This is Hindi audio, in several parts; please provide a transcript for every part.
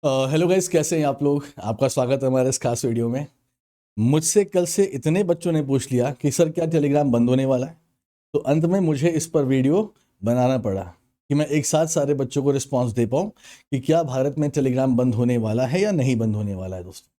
हेलो गाइस, कैसे हैं आप लोग। आपका स्वागत है हमारे इस खास वीडियो में। मुझसे कल से इतने बच्चों ने पूछ लिया कि सर क्या टेलीग्राम बंद होने वाला है। तो अंत में मुझे इस पर वीडियो बनाना पड़ा कि मैं एक साथ सारे बच्चों को रिस्पांस दे पाऊँ कि क्या भारत में टेलीग्राम बंद होने वाला है या नहीं बंद होने वाला है। दोस्तों,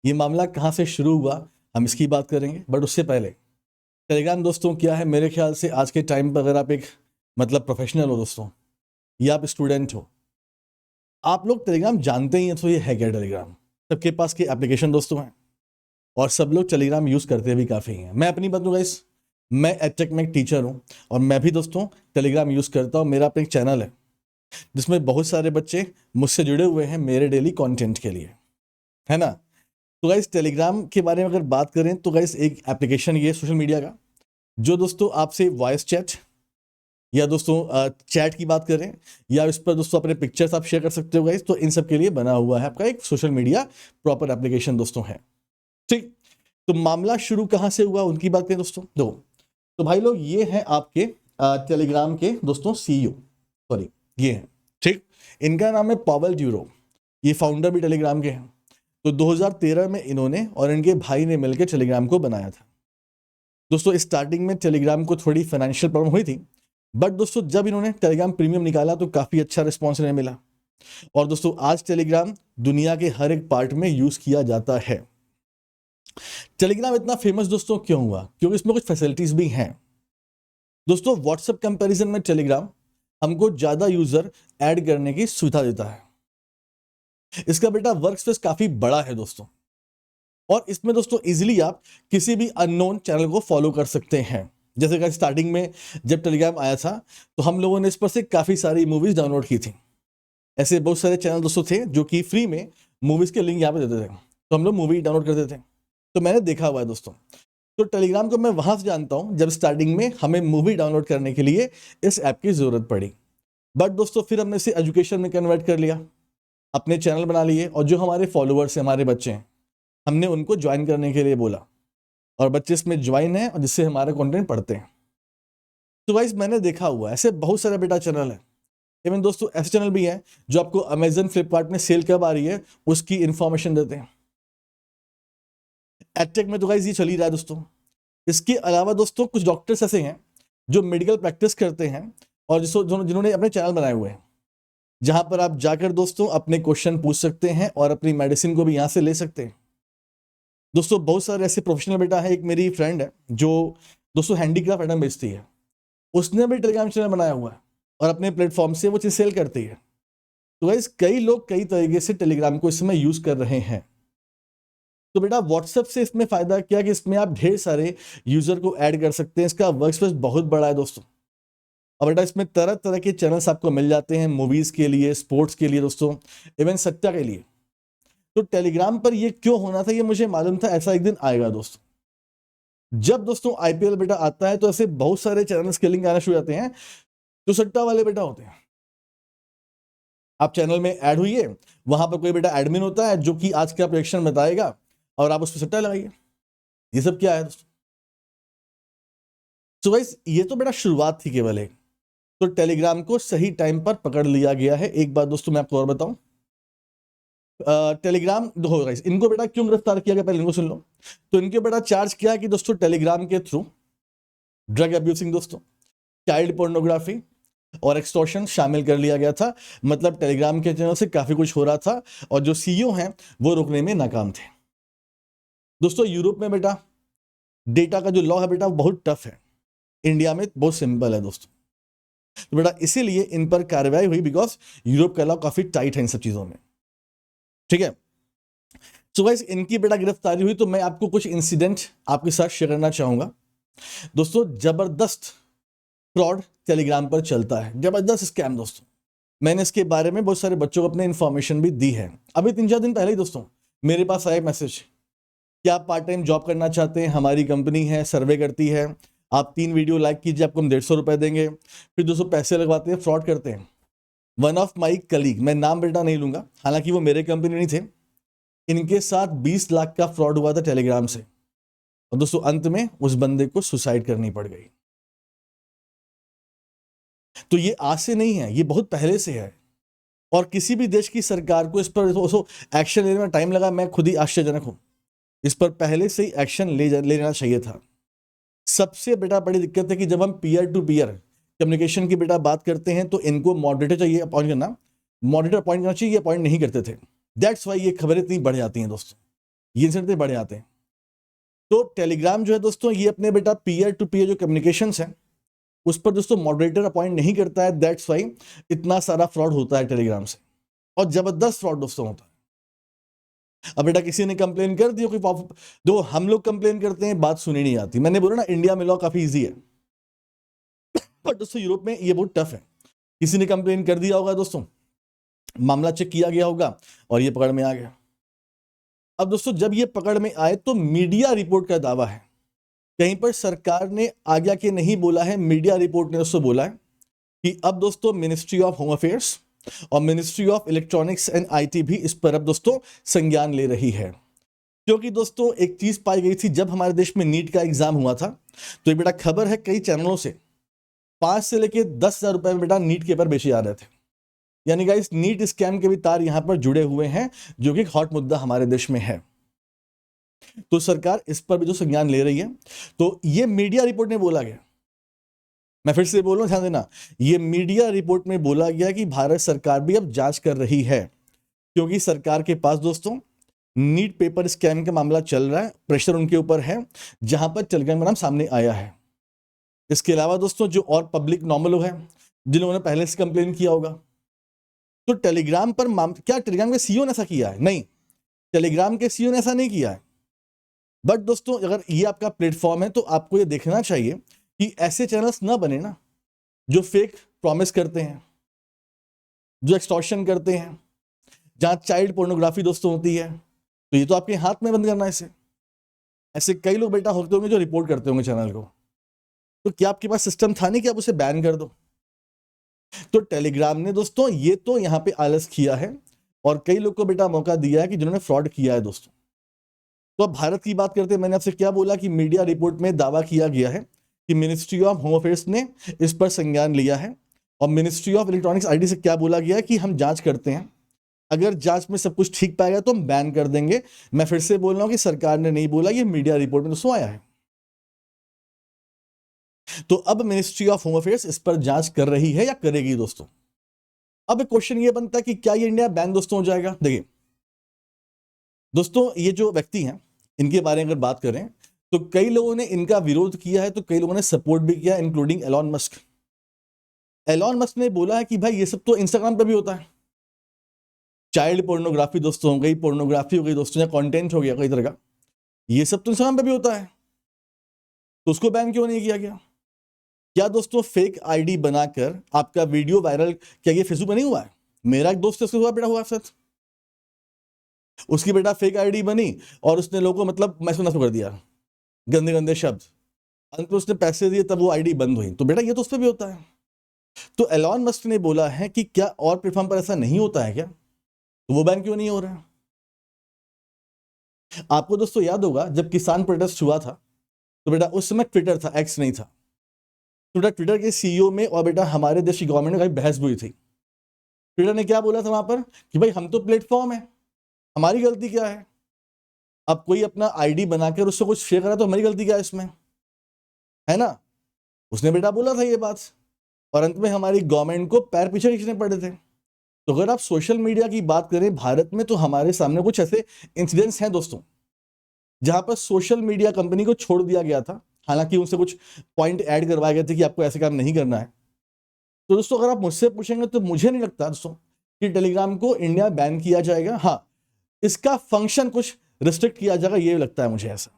ये मामला कहाँ से शुरू हुआ हम इसकी बात करेंगे, बट उससे पहले टेलीग्राम दोस्तों क्या है। मेरे ख्याल से आज के टाइम पर अगर आप एक प्रोफेशनल हो दोस्तों, या आप स्टूडेंट हो, आप लोग टेलीग्राम जानते ही हैं। तो ये है क्या टेलीग्राम। सबके पास की एप्लीकेशन दोस्तों है और सब लोग टेलीग्राम यूज़ करते भी काफ़ी हैं। मैं अपनी बात गाइस, मैं एडटेक में एक टीचर हूँ और मैं भी दोस्तों टेलीग्राम यूज़ करता हूँ। मेरा अपना एक चैनल है जिसमें बहुत सारे बच्चे मुझसे जुड़े हुए हैं मेरे डेली कंटेंट के लिए, है ना। तो गाइस टेलीग्राम के बारे में अगर बात करें तो गाइस एक एप्लीकेशन ये सोशल मीडिया का जो दोस्तों आपसे वॉइस चैट या दोस्तों चैट की बात करें या इस पर दोस्तों अपने पिक्चर्स आप शेयर कर सकते हो गाइस। तो इन सब के लिए बना हुआ है आपका एक सोशल मीडिया प्रॉपर एप्लीकेशन दोस्तों है। ठीक, तो मामला शुरू कहाँ से हुआ उनकी बात करें दोस्तों। दो तो भाई लोग, ये हैं आपके टेलीग्राम के दोस्तों सीईओ, सॉरी ये हैं। ठीक, इनका नाम है पावेल ड्यूरो। ये फाउंडर भी टेलीग्राम के हैं। तो 2013 में इन्होंने और इनके भाई ने मिलकर टेलीग्राम को बनाया था। दोस्तों स्टार्टिंग में टेलीग्राम को थोड़ी फाइनेंशियल प्रॉब्लम हुई थी, बट दोस्तों जब इन्होंने टेलीग्राम प्रीमियम निकाला तो काफ़ी अच्छा रिस्पॉन्स इन्हें मिला। और दोस्तों आज टेलीग्राम दुनिया के हर एक पार्ट में यूज़ किया जाता है। टेलीग्राम इतना फेमस दोस्तों क्यों हुआ? क्योंकि इसमें कुछ फैसिलिटीज भी हैं दोस्तों। व्हाट्सएप कंपैरिजन में टेलीग्राम हमको ज़्यादा यूज़र ऐड करने की सुविधा देता है। इसका वर्क स्पेस काफ़ी बड़ा है दोस्तों, और इसमें दोस्तों इजीली आप किसी भी अननोन चैनल को फॉलो कर सकते हैं। जैसे कि स्टार्टिंग में जब टेलीग्राम आया था तो हम लोगों ने इस पर से काफ़ी सारी मूवीज़ डाउनलोड की थी। ऐसे बहुत सारे चैनल दोस्तों थे जो कि फ्री में मूवीज़ के लिंक यहाँ पे देते थे, तो हम लोग मूवी डाउनलोड करते थे। तो मैंने देखा हुआ है दोस्तों। तो टेलीग्राम को मैं वहाँ से जानता हूँ जब स्टार्टिंग में हमें मूवी डाउनलोड करने के लिए इस ऐप की ज़रूरत पड़ी। बट दोस्तों फिर हमने इसे एजुकेशन में कन्वर्ट कर लिया, अपने चैनल बना लिए, और जो हमारे फॉलोअर्स हैं, हमारे बच्चे हैं, हमने उनको ज्वाइन करने के लिए बोला, और बच्चे इसमें ज्वाइन हैं और जिससे हमारा कंटेंट पढ़ते हैं। तो गाइस मैंने देखा हुआ है ऐसे बहुत सारे चैनल है। इवन दोस्तों ऐसे चैनल भी हैं जो आपको अमेजन फ्लिपकार्ट में सेल कब आ रही है उसकी इंफॉर्मेशन देते हैं। एडटेक में तो गाइस ये चल ही रहा है दोस्तों। इसके अलावा दोस्तों कुछ डॉक्टर्स ऐसे हैं जो मेडिकल प्रैक्टिस करते हैं और जिन्होंने अपने चैनल बनाए हुए हैं, जहां पर आप जाकर दोस्तों अपने क्वेश्चन पूछ सकते हैं और अपनी मेडिसिन को भी यहां से ले सकते हैं। दोस्तों बहुत सारे ऐसे प्रोफेशनल है। एक मेरी फ्रेंड है जो दोस्तों हैंडीक्राफ्ट आइटम बेचती है, उसने भी टेलीग्राम चैनल बनाया हुआ है और अपने प्लेटफॉर्म से वो चीज़ सेल करती है। तो गाइस कई लोग कई तरीके से टेलीग्राम को इस समय यूज़ कर रहे हैं। तो व्हाट्सएप से इसमें फ़ायदा क्या कि इसमें आप ढेर सारे यूज़र को ऐड कर सकते हैं। इसका वर्क स्पेस बहुत बड़ा है दोस्तों। और इसमें तरह तरह के चैनल्स आपको मिल जाते हैं, मूवीज़ के लिए, स्पोर्ट्स के लिए दोस्तों, इवन सट्टा के लिए। तो टेलीग्राम पर ये क्यों होना था ये मुझे मालूम था, ऐसा एक दिन आएगा दोस्तों। जब दोस्तों आईपीएल आता है तो ऐसे बहुत सारे चैनल्स के लिंक आना शुरू हो जाते हैं जो सट्टा वाले होते हैं। आप चैनल में ऐड हुई, वहां पर कोई एडमिन होता है जो कि आज का प्रेडिक्शन बताएगा और आप उस पर सट्टा लगाइए। ये सब क्या है दोस्तों? तो गाइस ये तो शुरुआत थी केवल एक। तो टेलीग्राम को सही टाइम पर पकड़ लिया गया है। एक बात दोस्तों मैं आपको और बताऊं, टेलीग्राम देखो गाइस, इनको क्यों गिरफ्तार किया गया पहले इनको सुन लो। तो इनके चार्ज किया कि दोस्तों टेलीग्राम के थ्रू ड्रग अब्यूसिंग दोस्तों, चाइल्ड पोर्नोग्राफी और एक्सटॉर्शन शामिल कर लिया गया था। मतलब टेलीग्राम के चैनल से काफी कुछ हो रहा था और जो सीईओ हैं वो रोकने में नाकाम थे। दोस्तों यूरोप में डेटा का जो लॉ है बहुत टफ है। इंडिया में बहुत सिंपल है दोस्तों। तो इसीलिए इन पर कार्रवाई हुई बिकॉज यूरोप का लॉ काफी टाइट है इन सब चीजों में। ठीक है, सो गाइस इनकी गिरफ्तारी हुई तो मैं आपको कुछ इंसिडेंट आपके साथ शेयर करना चाहूंगा। दोस्तों जबरदस्त फ्रॉड टेलीग्राम पर चलता है, जबरदस्त स्कैम दोस्तों। मैंने इसके बारे में बहुत सारे बच्चों को अपने इन्फॉर्मेशन भी दी है। अभी 3-4 दिन पहले ही दोस्तों मेरे पास आया मैसेज, क्या आप पार्ट टाइम जॉब करना चाहते हैं? हमारी कंपनी है, सर्वे करती है, आप 3 वीडियो लाइक कीजिए, आपको हम 150 देंगे। फिर दोस्तों पैसे लगवाते हैं, फ्रॉड करते हैं। वन ऑफ माई कलीग, मैं नाम नहीं लूंगा, हालांकि वो मेरे कंपनी नहीं थे, इनके साथ 20 लाख का फ्रॉड हुआ था टेलीग्राम से। और दोस्तों अंत में उस बंदे को सुसाइड करनी पड़ गई। तो ये आज से नहीं है, ये बहुत पहले से है। और किसी भी देश की सरकार को इस पर एक्शन लेने में टाइम लगा, मैं खुद ही आश्चर्यजनक हूं। इस पर पहले से ही एक्शन ले लेना चाहिए था। सबसे बेटा बड़ी दिक्कत है कि जब हम पीयर टू पीयर कम्युनिकेशन की बेटा बात करते हैं तो इनको मॉडरेटर चाहिए अपॉइंट करना, मॉडरेटर अपॉइंट करना चाहिए, ये अपॉइंट नहीं करते थे। दैट्स वाई ये खबरें इतनी बढ़ जाती हैं दोस्तों, ये इंसिडेंट इतने बढ़ जाते हैं। तो टेलीग्राम जो है दोस्तों, ये अपने बेटा पीयर टू पीयर जो कम्युनिकेशंस है उस पर दोस्तों मॉडरेटर अपॉइंट नहीं करता है। दैट्स वाई इतना सारा फ्रॉड होता है टेलीग्राम से, और जबरदस्त फ्रॉड दोस्तों होता है। अब बेटा किसी ने कंप्लेन कर दी, कोई जो हम लोग कंप्लेन करते हैं बात सुनी नहीं आती। मैंने बोला ना इंडिया में लॉ काफी इजी है, पर दोस्तों यूरोप में ये बहुत टफ है। किसी ने कंप्लेन कर दिया होगा दोस्तों, मामला चेक किया गया होगा और ये पकड़ में आ गया। अब दोस्तों जब ये पकड़ में आए तो मीडिया रिपोर्ट का दावा है, कहीं पर सरकार ने आज्ञा के नहीं बोला है, मीडिया रिपोर्ट ने दोस्तों बोला है कि अब दोस्तों मिनिस्ट्री ऑफ होम अफेयर्स और ministry of electronics and IT भी इस पर अब दोस्तों संज्ञान ले रही है। क्योंकि दोस्तों एक चीज पाई गई थी, जब हमारे देश में नीट का एग्जाम हुआ था तो ये बेटा खबर है कई चैनलों से 5 से लेके 10,000 रुपए में बेटा नीट के पेपर बेचे जा रहे थे। यानी गाइस नीट स्कैम के भी तार यहां पर जुड़े हुए हैं, जो कि हॉट मुद्दा हमारे देश में है। तो सरकार इस पर भी जो संज्ञान ले रही है। तो ये मीडिया रिपोर्ट में बोला गया, मैं फिर से बोल रहा हूं ध्यान देना, ये मीडिया रिपोर्ट में बोला गया कि भारत सरकार भी अब जांच कर रही है, क्योंकि सरकार के पास दोस्तों नीट पेपर स्कैम का मामला चल रहा है, प्रेशर उनके ऊपर है, जहां पर टेलीग्राम का नाम सामने आया है। इसके अलावा दोस्तों जो और पब्लिक नॉर्मल है जिन लोगों ने पहले से कंप्लेन किया होगा, तो टेलीग्राम पर क्या टेलीग्राम के सीईओ ने ऐसा किया है? नहीं, टेलीग्राम के सीईओ ने ऐसा नहीं किया है। बट दोस्तों अगर ये आपका प्लेटफॉर्म है तो आपको ये देखना चाहिए कि ऐसे चैनल्स ना बने ना, जो फेक प्रॉमिस करते हैं, जो एक्सटॉर्शन करते हैं, जहां चाइल्ड पोर्नोग्राफी दोस्तों होती है। तो ये तो आपके हाथ में बंद करना है इसे। ऐसे कई लोग बेटा होते होंगे जो रिपोर्ट करते होंगे चैनल को, तो क्या आपके पास सिस्टम था नहीं कि आप उसे बैन कर दो? तो टेलीग्राम ने दोस्तों ये तो यहां पे आलस किया है और कई लोग को बेटा मौका दिया है कि जिन्होंने फ्रॉड किया है दोस्तों। तो अब भारत की बात करते हैं, मैंने आपसे क्या बोला कि मीडिया रिपोर्ट में दावा किया गया है कि मिनिस्ट्री ऑफ होम अफेयर्स ने इस पर संज्ञान लिया है, और मिनिस्ट्री ऑफ इलेक्ट्रॉनिक्स आईटी से क्या बोला गया है कि हम जांच करते हैं, अगर जांच में सब कुछ ठीक पाएगा तो हम बैन कर देंगे। मैं फिर से बोल रहा हूं कि सरकार ने नहीं बोला, ये मीडिया रिपोर्ट में दोस्तों आया है। तो अब मिनिस्ट्री ऑफ होम अफेयर्स इस पर जांच कर रही है या करेगी दोस्तों। अब क्वेश्चन ये बनता है कि क्या ये इंडिया बैन दोस्तों हो जाएगा? देखिए दोस्तों, ये जो व्यक्ति हैं इनके बारे में अगर बात करें तो कई लोगों ने इनका विरोध किया है, तो कई लोगों ने सपोर्ट भी किया, including Elon Musk. Elon Musk ने बोला है कि भाई ये सब तो इंस्टाग्राम पे भी होता है, चाइल्ड पोर्नोग्राफी दोस्तों हो गई, पोर्नोग्राफी हो गई दोस्तों, या कंटेंट हो गया कई तरह का, ये सब तो इंस्टाग्राम पे भी होता है, तो उसको बैन क्यों नहीं किया गया? क्या दोस्तों फेक आईडी बनाकर आपका वीडियो वायरल, क्या ये फेसबुक पे नहीं हुआ है? मेरा एक दोस्त है, उसके हुआ बेटा हुआ साथ, उसकी बेटा फेक आईडी बनी और उसने लोगों को मतलब मैसेज कर दिया, गंदे गंदे शब्द, अंत में उसने पैसे दिए तब वो आईडी बंद हुई। तो बेटा ये तो उस पर भी होता है। तो एलॉन मस्क ने बोला है कि क्या और प्लेटफॉर्म पर ऐसा नहीं होता है क्या, तो वो बैन क्यों नहीं हो रहा है? आपको दोस्तों याद होगा जब किसान प्रोटेस्ट हुआ था, तो बेटा उस समय ट्विटर था, एक्स नहीं था। तो बेटा ट्विटर के सीईओ में और बेटा हमारे देश की गवर्नमेंट में कहीं बहस हुई थी। ट्विटर ने क्या बोला था वहां पर कि भाई हम तो प्लेटफॉर्म है, हमारी गलती क्या है? अब कोई अपना आईडी बनाकर उससे कुछ शेयर करा तो हमारी गलती क्या है इसमें, है ना? उसने बेटा बोला था ये बात, और अंत में हमारी गवर्नमेंट को पैर पीछे खींचने पड़े थे। तो अगर आप सोशल मीडिया की बात करें भारत में, तो हमारे सामने कुछ ऐसे इंसिडेंट्स हैं दोस्तों जहां पर सोशल मीडिया कंपनी को छोड़ दिया गया था, हालांकि उनसे कुछ पॉइंट ऐड करवाए गए थे कि आपको ऐसे काम नहीं करना है। तो दोस्तों अगर आप मुझसे पूछेंगे तो मुझे नहीं लगता दोस्तों कि टेलीग्राम को इंडिया बैन किया जाएगा। हाँ, इसका फंक्शन कुछ रिस्ट्रिक्ट किया जाएगा, ये लगता है मुझे ऐसा।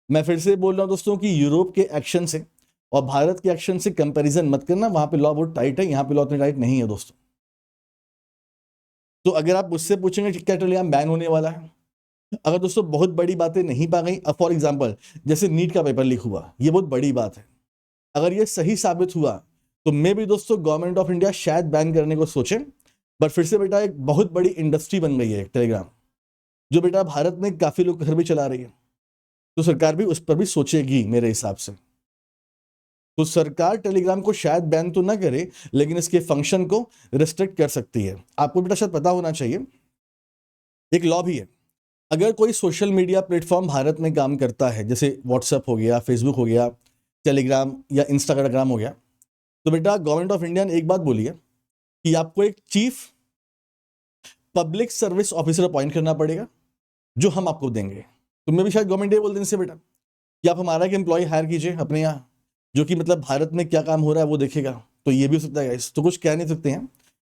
मैं फिर से बोल रहा हूं दोस्तों कि यूरोप के एक्शन से और भारत के एक्शन से कंपैरिजन मत करना, वहां पे लॉ बहुत टाइट है, यहां पे लॉ इतनी टाइट नहीं है दोस्तों। तो अगर आप मुझसे पूछेंगे कि क्या टेलीग्राम बैन होने वाला है, अगर दोस्तों बहुत बड़ी बातें नहीं पा गई, फॉर एग्जाम्पल जैसे नीट का पेपर लीक हुआ, ये बहुत बड़ी बात है, अगर ये सही साबित हुआ तो मे भी दोस्तों गवर्नमेंट ऑफ इंडिया शायद बैन करने को सोचे। बट फिर से बेटा एक बहुत बड़ी इंडस्ट्री बन गई है टेलीग्राम, जो बेटा भारत में काफी लोग घर भी चला रही है, तो सरकार भी उस पर भी सोचेगी मेरे हिसाब से। तो सरकार टेलीग्राम को शायद बैन तो ना करे, लेकिन इसके फंक्शन को रिस्ट्रिक्ट कर सकती है। आपको बेटा शायद पता होना चाहिए, एक लॉ भी है, अगर कोई सोशल मीडिया प्लेटफॉर्म भारत में काम करता है, जैसे व्हाट्सएप हो गया, फेसबुक हो गया, टेलीग्राम या इंस्टाग्राम हो गया, तो बेटा गवर्नमेंट ऑफ इंडिया ने एक बात बोली है कि आपको एक chief public service officer appoint करना पड़ेगा, जो हम आपको देंगे। तो मैं भी शायद गवर्नमेंट ये बोल देने से बेटा कि आप हमारा एक एम्प्लॉय हायर कीजिए अपने यहाँ, जो कि मतलब भारत में क्या काम हो रहा है वो देखेगा। तो ये भी हो सकता है गाइस, तो कुछ कह नहीं सकते हैं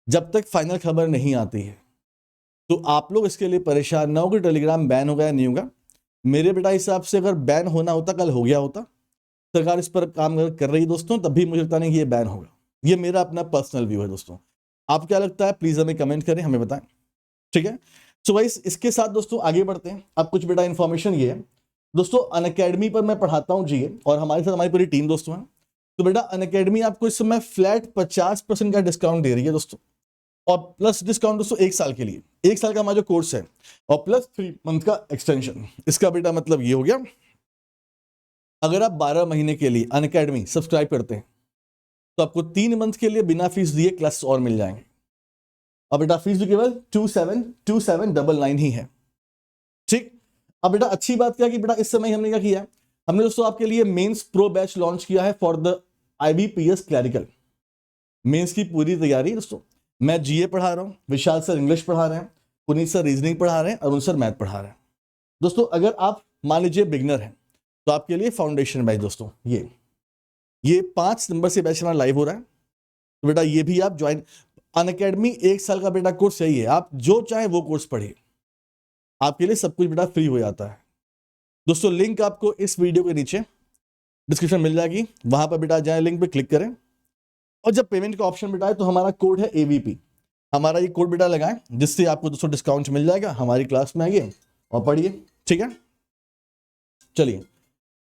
जब तक फाइनल खबर नहीं आती है। तो आप लोग इसके लिए परेशान ना हो कि टेलीग्राम बैन होगा या नहीं होगा। मेरे बेटा हिसाब से अगर बैन होना होता कल हो गया होता, सरकार इस पर काम कर रही है दोस्तों, तब भी मुझे लगता नहीं कि ये बैन होगा। ये मेरा अपना पर्सनल व्यू है दोस्तों, आप क्या लगता है प्लीज हमें कमेंट करें, हमें बताएं, ठीक है। सो गाइस इसके साथ दोस्तों आगे बढ़ते हैं। अब कुछ बेटा इन्फॉर्मेशन ये है दोस्तों, अनअकैडमी पर मैं पढ़ाता हूँ जी, और हमारे साथ हमारी पूरी टीम दोस्तों है। तो बेटा अनअकैडमी आपको इस समय फ्लैट 50% का डिस्काउंट दे रही है दोस्तों, और प्लस डिस्काउंट दोस्तों 1 साल के लिए, 1 साल का हमारा जो कोर्स है, और प्लस 3 मंथ का एक्सटेंशन। इसका बेटा मतलब ये हो गया, अगर आप 12 महीने के लिए अनअकैडमी सब्सक्राइब करते हैं तो आपको 3 मंथ के लिए बिना फीस दिए क्लास और मिल जाएंगे। और बेटा फीस भी केवल 2799 ही है, ठीक। अब बेटा अच्छी बात क्या कि बेटा इस समय हमने क्या किया, हमने दोस्तों आपके लिए मेंस प्रो बैच लॉन्च किया है for the IBPS clerical. Mains की पूरी तैयारी दोस्तों, मैं GA पढ़ा रहा हूं, विशाल सर इंग्लिश पढ़ा रहे हैं, पुनीत सर रीजनिंग पढ़ा रहे हैं, अरुण सर मैथ पढ़ा रहे हैं। दोस्तों अगर आप मान लीजिए बिगनर हैं तो आपके लिए फाउंडेशन बैच दोस्तों, ये 5 नंबर से बैच हमारा लाइव हो रहा है। तो बेटा ये भी आप ज्वाइन, अनअकैडमी 1 साल का बेटा कोर्स सही है, आप जो चाहे वो कोर्स पढ़िए, आपके लिए सब कुछ बेटा फ्री हो जाता है दोस्तों। लिंक आपको इस वीडियो के नीचे डिस्क्रिप्शन मिल जाएगी, वहां पर बेटा जाए, लिंक पे क्लिक करें, और जब पेमेंट का ऑप्शन बेटा है तो हमारा कोड है AVP, हमारा ये कोड बेटा लगाएं, जिससे आपको दोस्तों डिस्काउंट मिल जाएगा। हमारी क्लास में आइए और पढ़िए, ठीक है। चलिए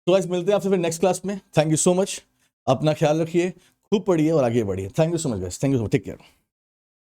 तो गाइस मिलते हैं आपसे फिर नेक्स्ट क्लास में। थैंक यू सो मच, अपना ख्याल रखिए, खूब पढ़िए और आगे बढ़िए। Thank you so much guys, thank you so much, take care.